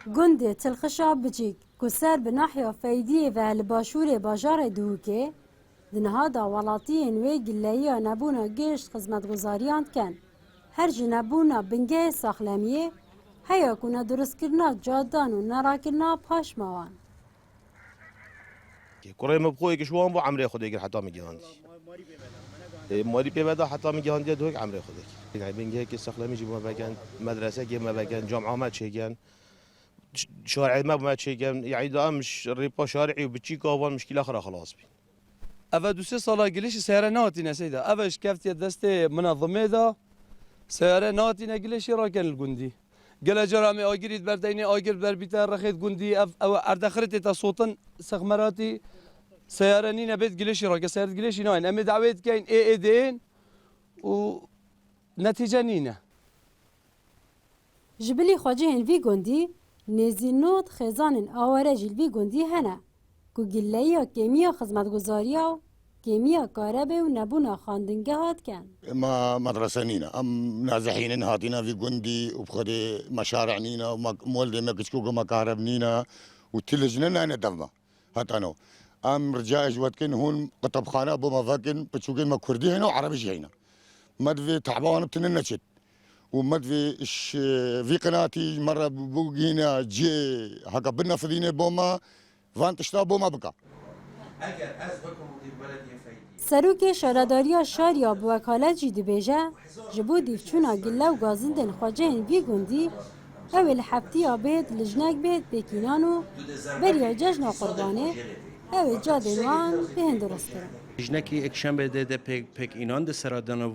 گند تلخشا بچیک کسر به ناحیه فیدی و الباشور بازار دوکه دنها دا ولاتین و گلهی نبونا گشت خدمتگزاریان کن هر جنبونا بنگه ساخلمیه هیا کنه درست کرنا جادان و نرا کرنا پاش موان کره مبخوی که شوام با عمره خودی گر حتی میگیاندی ماری پیودا حتی میگیاندی دوک عمره خودی یعنی بنگه که ساخلمی جیبو بگن مدرسه که ما بگن جامعه ما چیگن شارع ما چیگن يعني دا مش ريبا شارعي وبتشي كوان مشكله اخرى خلاص بي اول دو سه سالا گلیش سیاره ناتینه سیدا اولش کفتی دست منظمه دا سیاره ناتینه گلیش را کن الگندی گل جرامی آگیرید بردینی آگیر بر بیتر رخید گندی او اردخرت تا صوتن سخمراتی سیاره نینه بيت گلیش را که سیاره گلیش ناین امی دعوت کین ای دین و نتیجه نینه جبلی خواجه هنوی گندی نزینوت خزان آواره جلوی گندی هنه که گلهی کیمیا خدمتگزاریا كيميا كهرباء ونبونا خاندنجا هات كان ما مدرسة نينا أم نازحين هاتينا في جندي وبخدي مشارع نينا ومولد ما كشكوكو ما كهرب نينا وتلجنا أنا دفما هاتانو أم رجاء جواتكن هون قطب خانة بوما فاكن بتشوكين ما كردي هنا وعربي هنا مدفي تعبان بتننشت ومدفي إش في قناتي مرة بوجينا جي هكا بنا فدينا بوما فانتشتا بوما بكا سروک شهرداری شاریا به وکالت جی دبیجه جبو دیفچونا گله و گازندن خواجه هنوی گندی اول هفتی آبید لجنک بید بکینانو بریا جشن قربانه اول جادنوان به هندرست کرن جنکی اکشن بده پک اینان ده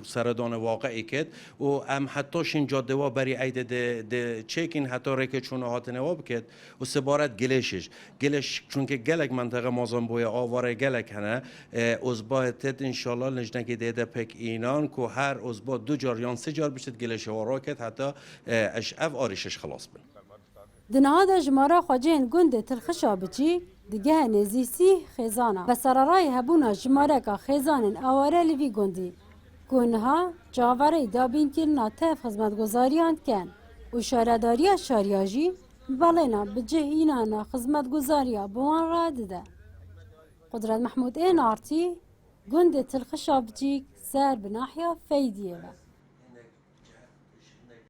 سردان واقعی کد و ام حتی شین جاده و بری عید ده چکین حتی ریک چون هاتنه و بکد و سبارت گلش چون که گلک منطقه مازن بوی آواره گلک هنه ازبا تد انشالله لجنکی ده پک اینان که هر ازبا 2 جار یا 3 جار بشد گلش وارا کد حتی اش اف آریشش خلاص بن دنها دا جمارا خواجه گنده تلخشا بچی دیگه نزیسی خزانه و سرارای هبونا جماره که خزانن آواره لوی گندی گونها جاوره دابین کرنا تف خدمتگزاریان کن و شهرداری شاریاجی بالنا بجه اینانا خدمتگزاریا بوان را دده قدرت محمود این آرتی گنده تلخشا بچی سر بناحیا فیدیه